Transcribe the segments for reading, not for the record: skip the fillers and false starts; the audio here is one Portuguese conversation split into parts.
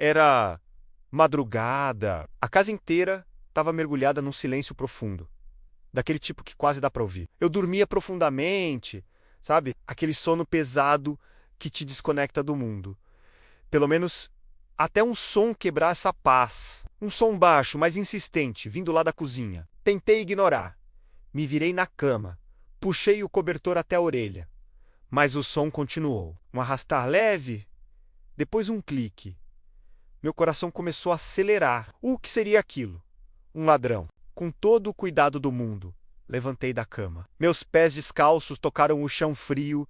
Era madrugada. A casa inteira estava mergulhada num silêncio profundo, daquele tipo que quase dá para ouvir. Eu dormia profundamente, sabe? Aquele sono pesado que te desconecta do mundo. Pelo menos até um som quebrar essa paz. Um som baixo, mas insistente, vindo lá da cozinha. Tentei ignorar. Me virei na cama. Puxei o cobertor até a orelha. Mas o som continuou. Um arrastar leve, depois um clique. Meu coração começou a acelerar. O que seria aquilo? Um ladrão. Com todo o cuidado do mundo, levantei da cama. Meus pés descalços tocaram o chão frio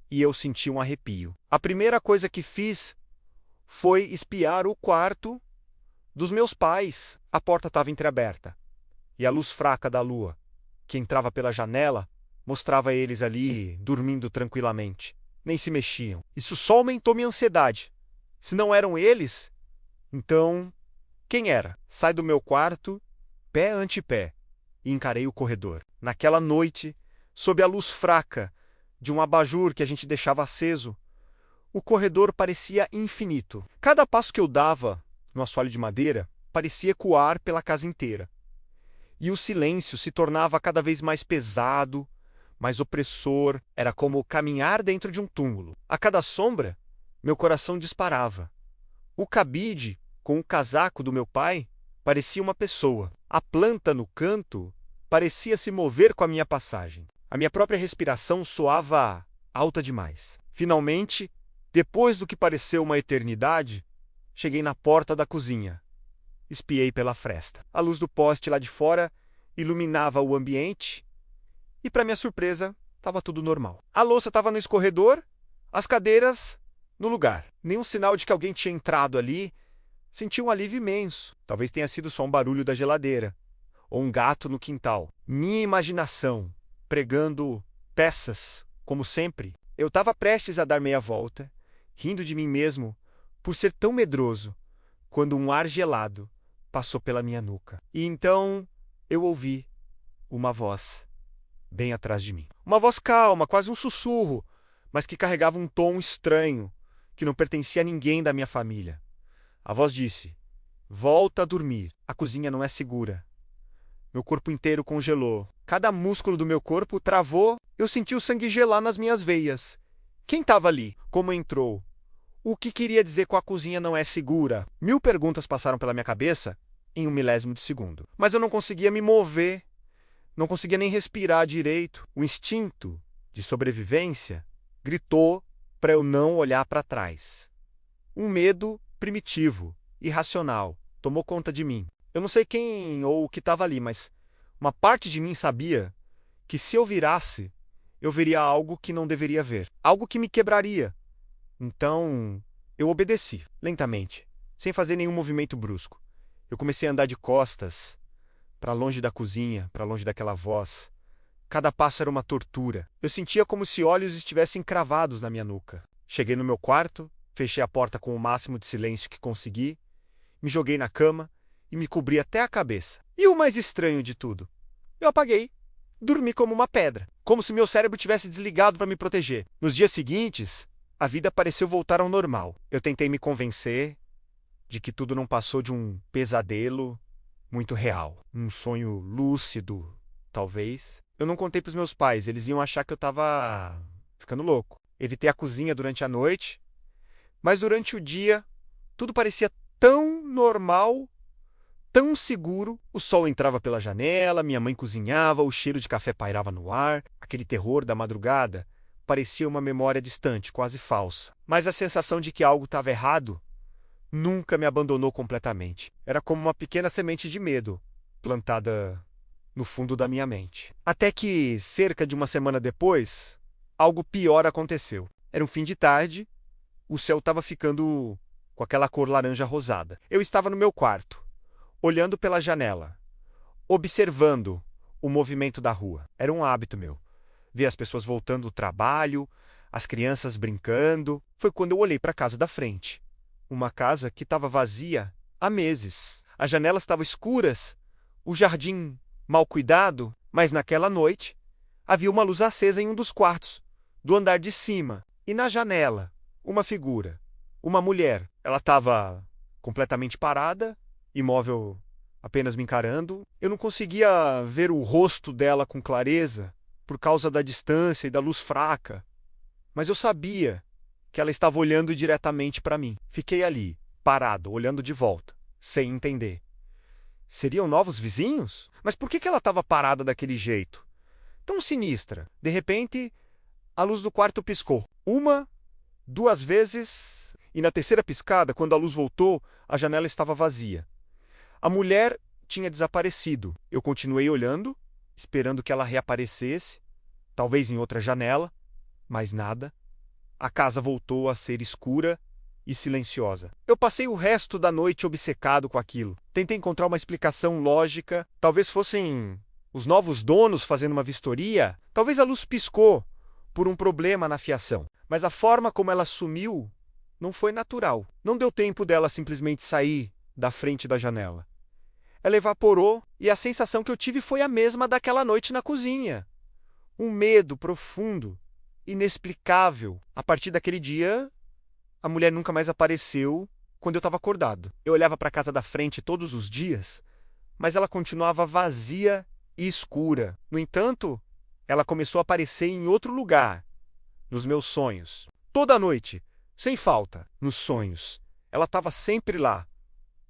e eu senti um arrepio. A primeira coisa que fiz foi espiar o quarto dos meus pais. A porta estava entreaberta e a luz fraca da lua, que entrava pela janela, mostrava eles ali dormindo tranquilamente. Nem se mexiam. Isso só aumentou minha ansiedade. Se não eram eles, então quem era? Saí do meu quarto, pé ante pé, e encarei o corredor. Naquela noite, sob a luz fraca de um abajur que a gente deixava aceso, o corredor parecia infinito. Cada passo que eu dava no assoalho de madeira parecia ecoar pela casa inteira. E o silêncio se tornava cada vez mais pesado, mais opressor. Era como caminhar dentro de um túmulo. A cada sombra, meu coração disparava. O cabide, com o casaco do meu pai, parecia uma pessoa. A planta no canto parecia se mover com a minha passagem. A minha própria respiração soava alta demais. Finalmente, depois do que pareceu uma eternidade, cheguei na porta da cozinha. Espiei pela fresta. A luz do poste lá de fora iluminava o ambiente e, para minha surpresa, estava tudo normal. A louça estava no escorredor, as cadeiras no lugar. Nenhum sinal de que alguém tinha entrado ali. Senti um alívio imenso. Talvez tenha sido só um barulho da geladeira ou um gato no quintal. Minha imaginação pregando peças, como sempre. Eu estava prestes a dar meia volta, rindo de mim mesmo por ser tão medroso, quando um ar gelado passou pela minha nuca. E então eu ouvi uma voz bem atrás de mim. Uma voz calma, quase um sussurro, mas que carregava um tom estranho, que não pertencia a ninguém da minha família. A voz disse: "Volta a dormir. A cozinha não é segura." Meu corpo inteiro congelou. Cada músculo do meu corpo travou. Eu senti o sangue gelar nas minhas veias. Quem estava ali? Como entrou? O que queria dizer com a cozinha não é segura? 1000 perguntas passaram pela minha cabeça em 1 milésimo de segundo. Mas eu não conseguia me mover. Não conseguia nem respirar direito. O instinto de sobrevivência gritou para eu não olhar para trás. Um medo primitivo, irracional, tomou conta de mim. Eu não sei quem ou o que estava ali, mas uma parte de mim sabia que se eu virasse, eu veria algo que não deveria ver. Algo que me quebraria. Então, eu obedeci, lentamente, sem fazer nenhum movimento brusco. Eu comecei a andar de costas, para longe da cozinha, para longe daquela voz. Cada passo era uma tortura. Eu sentia como se olhos estivessem cravados na minha nuca. Cheguei no meu quarto, fechei a porta com o máximo de silêncio que consegui, me joguei na cama e me cobri até a cabeça. E o mais estranho de tudo? Eu apaguei. Dormi como uma pedra, como se meu cérebro tivesse desligado para me proteger. Nos dias seguintes, a vida pareceu voltar ao normal. Eu tentei me convencer de que tudo não passou de um pesadelo muito real. Um sonho lúcido, talvez. Eu não contei para os meus pais, eles iam achar que eu estava ficando louco. Evitei a cozinha durante a noite, mas durante o dia, tudo parecia tão normal, tão seguro. O sol entrava pela janela, minha mãe cozinhava, o cheiro de café pairava no ar. Aquele terror da madrugada parecia uma memória distante, quase falsa. Mas a sensação de que algo estava errado nunca me abandonou completamente. Era como uma pequena semente de medo, plantada no fundo da minha mente. Até que, cerca de uma semana depois, algo pior aconteceu. Era um fim de tarde, o céu estava ficando com aquela cor laranja rosada. Eu estava no meu quarto, olhando pela janela, observando o movimento da rua. Era um hábito meu. Ver as pessoas voltando do trabalho, as crianças brincando. Foi quando eu olhei para a casa da frente. Uma casa que estava vazia há meses. As janelas estavam escuras, o jardim mal cuidado, mas naquela noite havia uma luz acesa em um dos quartos, do andar de cima. E na janela, uma figura, uma mulher. Ela estava completamente parada, imóvel, apenas me encarando. Eu não conseguia ver o rosto dela com clareza por causa da distância e da luz fraca, mas eu sabia que ela estava olhando diretamente para mim. Fiquei ali, parado, olhando de volta, sem entender. Seriam novos vizinhos? Mas por que ela estava parada daquele jeito? Tão sinistra. De repente, a luz do quarto piscou. Uma, duas vezes, e na terceira piscada, quando a luz voltou, a janela estava vazia. A mulher tinha desaparecido. Eu continuei olhando, esperando que ela reaparecesse, talvez em outra janela, mas nada. A casa voltou a ser escura e silenciosa. Eu passei o resto da noite obcecado com aquilo. Tentei encontrar uma explicação lógica. Talvez fossem os novos donos fazendo uma vistoria. Talvez a luz piscou por um problema na fiação. Mas a forma como ela sumiu não foi natural. Não deu tempo dela simplesmente sair da frente da janela. Ela evaporou e a sensação que eu tive foi a mesma daquela noite na cozinha. Um medo profundo, inexplicável. A partir daquele dia, a mulher nunca mais apareceu quando eu estava acordado. Eu olhava para a casa da frente todos os dias, mas ela continuava vazia e escura. No entanto, ela começou a aparecer em outro lugar, nos meus sonhos. Toda noite, sem falta, nos sonhos. Ela estava sempre lá.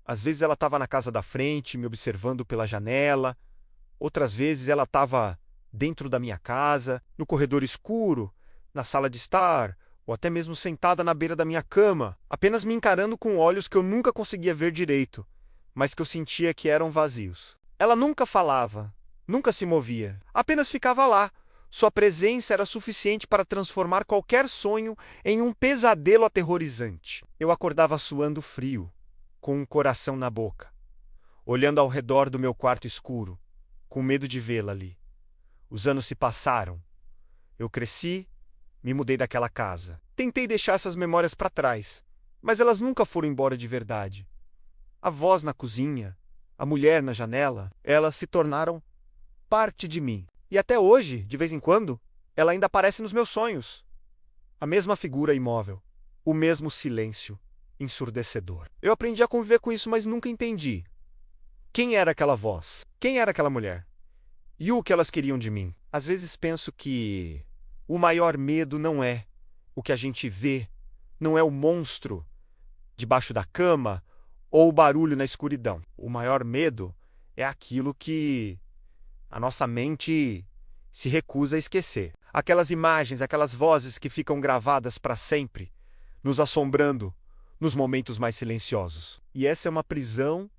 Às vezes ela estava na casa da frente, me observando pela janela. Outras vezes ela estava dentro da minha casa, no corredor escuro, na sala de estar, ou até mesmo sentada na beira da minha cama, apenas me encarando com olhos que eu nunca conseguia ver direito, mas que eu sentia que eram vazios. Ela nunca falava, nunca se movia, apenas ficava lá. Sua presença era suficiente para transformar qualquer sonho em um pesadelo aterrorizante. Eu acordava suando frio, com o coração na boca, olhando ao redor do meu quarto escuro, com medo de vê-la ali. Os anos se passaram. Eu cresci, me mudei daquela casa. Tentei deixar essas memórias para trás, mas elas nunca foram embora de verdade. A voz na cozinha, a mulher na janela, elas se tornaram parte de mim. E até hoje, de vez em quando, ela ainda aparece nos meus sonhos. A mesma figura imóvel, o mesmo silêncio ensurdecedor. Eu aprendi a conviver com isso, mas nunca entendi. Quem era aquela voz? Quem era aquela mulher? E o que elas queriam de mim? Às vezes penso que o maior medo não é o que a gente vê, não é o monstro debaixo da cama ou o barulho na escuridão. O maior medo é aquilo que a nossa mente se recusa a esquecer. Aquelas imagens, aquelas vozes que ficam gravadas para sempre, nos assombrando nos momentos mais silenciosos. E essa é uma prisão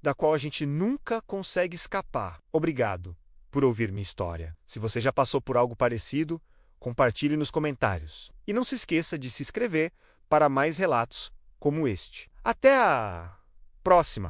da qual a gente nunca consegue escapar. Obrigado por ouvir minha história. Se você já passou por algo parecido, compartilhe nos comentários. E não se esqueça de se inscrever para mais relatos como este. Até a próxima!